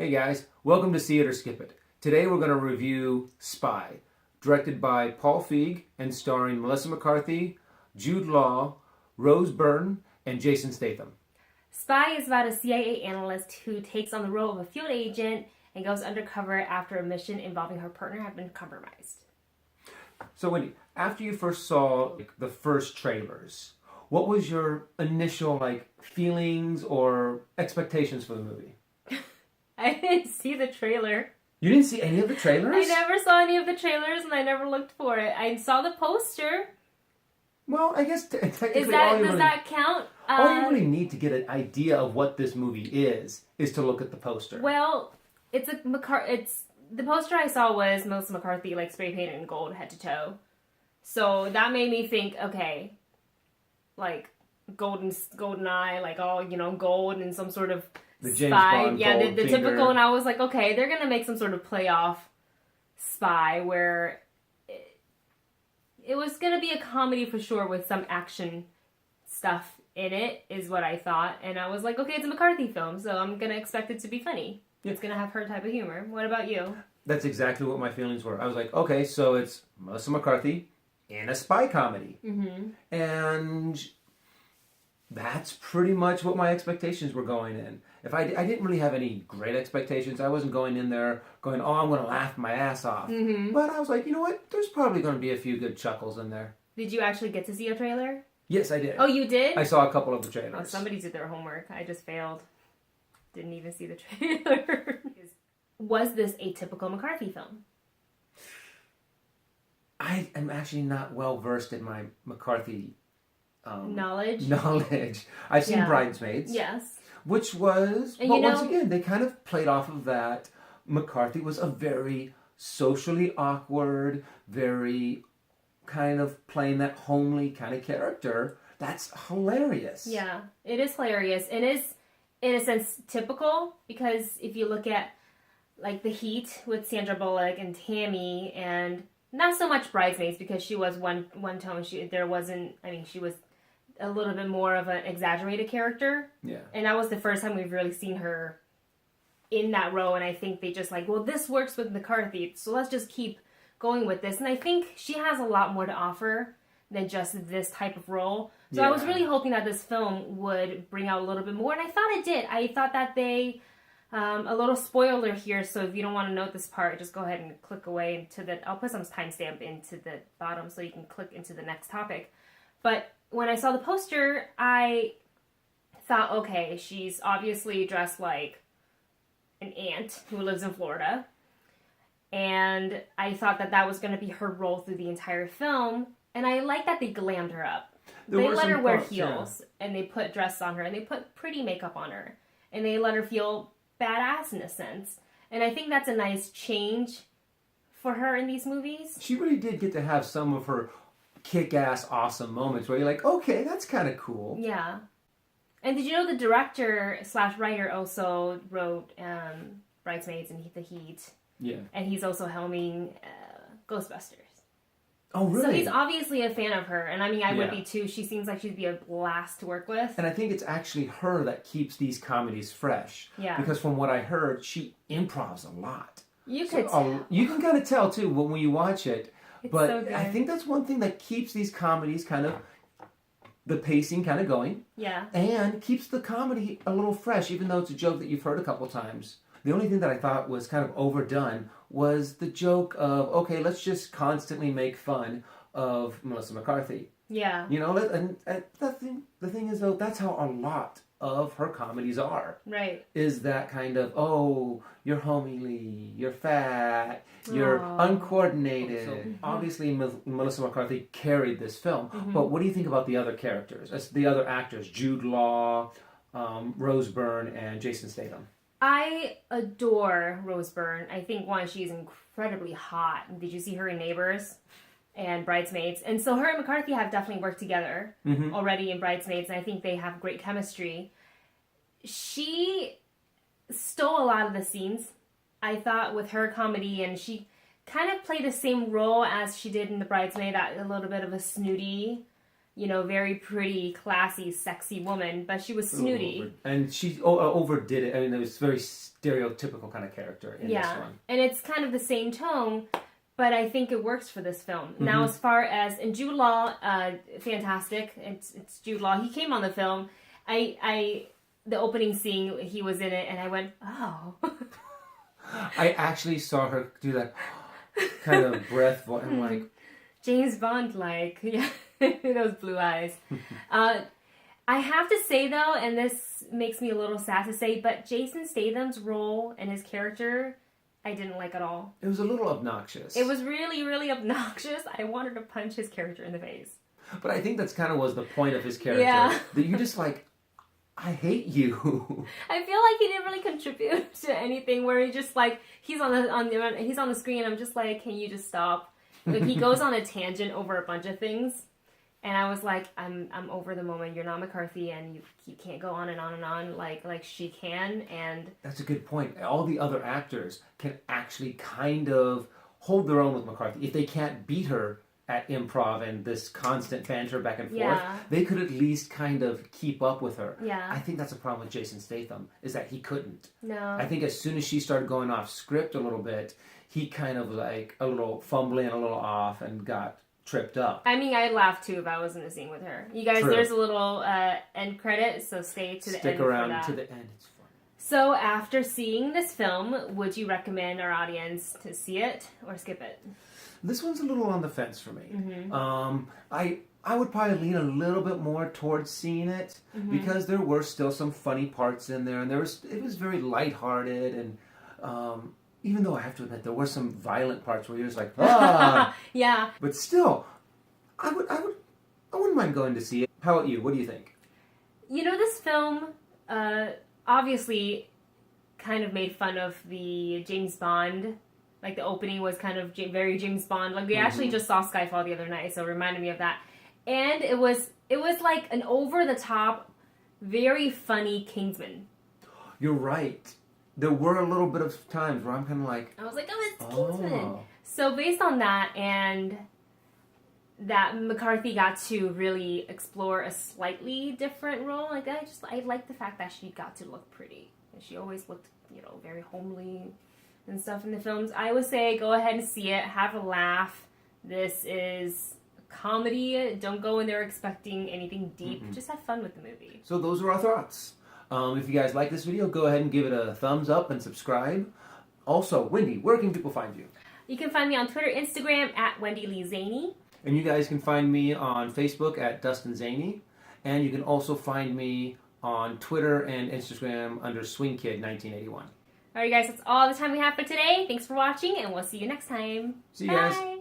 Hey guys, welcome to See It or Skip It. Today we're going to review Spy, directed by Paul Feig and starring Melissa McCarthy, Jude Law, Rose Byrne, and Jason Statham. Spy is about a CIA analyst who takes on the role of a field agent and goes undercover after a mission involving her partner had been compromised. So Wendy, after you first saw the first trailers, what was your initial feelings or expectations for the movie? I didn't see the trailer. You didn't see any of the trailers? I never saw any of the trailers and I never looked for it. I saw the poster. Well, I guess technically Does that count? All you really need to get an idea of what this movie is to look at the poster. Well, the poster I saw was Melissa McCarthy spray painted in gold head to toe. So that made me think, okay, golden eye, all, gold and some sort of the James spy. Bond Yeah, the finger. typical, and I was like, okay, they're gonna make some sort of playoff spy where it was gonna be a comedy for sure with some action stuff in it, is what I thought. And I was like, okay, it's a McCarthy film, so I'm gonna expect it to be funny. Yeah. It's gonna have her type of humor. What about you? That's exactly what my feelings were. I was like, okay, so it's Melissa McCarthy in a spy comedy. Mm-hmm. And that's pretty much what my expectations were going in. I didn't really have any great expectations. I wasn't going in there going, oh, I'm going to laugh my ass off. Mm-hmm. But I was like, you know what? There's probably going to be a few good chuckles in there. Did you actually get to see a trailer? Yes, I did. Oh, you did? I saw a couple of the trailers. Oh, somebody did their homework. I just failed. Didn't even see the trailer. Was this a typical McCarthy film? I am actually not well versed in my McCarthy knowledge. I've seen Bridesmaids. Yes. Which was, and once again, they kind of played off of that. McCarthy was a very socially awkward, very kind of playing that homely kind of character. That's hilarious. Yeah, it is hilarious. It is, in a sense, typical, because if you look at The Heat with Sandra Bullock and Tammy, and not so much Bridesmaids because she was one tone. She was a little bit more of an exaggerated character. Yeah. And that was the first time we've really seen her in that role, and I think they just well, this works with McCarthy, so let's just keep going with this. And I think she has a lot more to offer than just this type of role. So yeah. I was really hoping that this film would bring out a little bit more, and I thought it did. I thought that they, a little spoiler here, so if you don't want to note this part, just go ahead and click away I'll put some timestamp into the bottom so you can click into the next topic. But when I saw the poster, I thought, okay, she's obviously dressed like an aunt who lives in Florida. And I thought that was going to be her role through the entire film. And I like that they glammed her up. They let her wear heels, and they put dress on her, and they put pretty makeup on her. And they let her feel badass in a sense. And I think that's a nice change for her in these movies. She really did get to have some of her kick-ass awesome moments where you're like, okay, that's kind of cool. Yeah. And did you know the director/writer also wrote Bridesmaids and The Heat? Yeah. And he's also helming Ghostbusters. Oh, really? So he's obviously a fan of her. And I would be too. She seems like she'd be a blast to work with. And I think it's actually her that keeps these comedies fresh. Yeah. Because from what I heard, she improvs a lot. You could tell. You can kind of tell, too, when you watch it. It's but so good. I think that's one thing that keeps these comedies the pacing kind of going. Yeah. And keeps the comedy a little fresh, even though it's a joke that you've heard a couple times. The only thing that I thought was kind of overdone was the joke of, okay, let's just constantly make fun of Melissa McCarthy. Yeah. And the thing is, though, that's how a lot of her comedies are. Right. Is that kind of, oh, you're homely, you're fat, you're uncoordinated. So, obviously, Melissa McCarthy carried this film. Mm-hmm. But what do you think about the other characters? The other actors, Jude Law, Rose Byrne, and Jason Statham? I adore Rose Byrne. I think, she's incredibly hot. Did you see her in Neighbors and Bridesmaids? And so her and McCarthy have definitely worked together already in Bridesmaids, and I think they have great chemistry. She stole a lot of the scenes, I thought, with her comedy, and she kind of played the same role as she did in The Bridesmaid, a little bit of a snooty, very pretty, classy, sexy woman, but she was snooty. And she overdid it. I mean, it was a very stereotypical kind of character in this one. And it's kind of the same tone, but I think it works for this film. Now, as far as, and Jude Law, fantastic. It's Jude Law. He came on the film. The opening scene, he was in it, and I went, oh. I actually saw her do that kind of breath. I'm like... James Bond, yeah, those blue eyes. I have to say, though, and this makes me a little sad to say, but Jason Statham's role and his character, I didn't like at all. It was a little obnoxious. It was really, really obnoxious. I wanted to punch his character in the face. But I think that's kind of was the point of his character. Yeah. That you just like, I hate you. I feel like he didn't really contribute to anything. Where he just like he's on the screen. And I'm just like, can you just stop? Like he goes on a tangent over a bunch of things, and I was like, I'm over the moment. You're not McCarthy, and you can't go on and on and on like she can. And that's a good point. All the other actors can actually kind of hold their own with McCarthy. If they can't beat her at improv and this constant banter back and forth, they could at least kind of keep up with her. Yeah. I think that's a problem with Jason Statham, is that he couldn't. No. I think as soon as she started going off script a little bit, he kind of like a little fumbling, a little off, and got tripped up. I mean, I'd laugh too if I was in the scene with her. You guys, True. There's a little end credit, so stay to the end. Stick around to the end. It's fun. So after seeing this film, would you recommend our audience to see it or skip it? This one's a little on the fence for me. I would probably lean a little bit more towards seeing it because there were still some funny parts in there, and it was very lighthearted, and even though I have to admit there were some violent parts where you're just like, ah, yeah. But still, I wouldn't mind going to see it. How about you? What do you think? This film obviously kind of made fun of the James Bond. Like, the opening was kind of very James Bond. Like, we actually just saw Skyfall the other night, so it reminded me of that. And it was like an over-the-top, very funny Kingsman. You're right. There were a little bit of times where I'm kind of like... I was like, oh, it's Kingsman. So based on that, and that McCarthy got to really explore a slightly different role, like, I like the fact that she got to look pretty. And she always looked, very homely and stuff in the films. I would say go ahead and see it. Have a laugh. This is a comedy. Don't go in there expecting anything deep. Just have fun with the movie. So those are our thoughts. If you guys like this video, go ahead and give it a thumbs up and subscribe. Also, Wendy, where can people find you? You can find me on Twitter, Instagram at Wendy Lee Zaney. And you guys can find me on Facebook at Dustin Zaney. And you can also find me on Twitter and Instagram under SwingKid1981. Alright guys, that's all the time we have for today. Thanks for watching, and we'll see you next time. See you Bye. guys.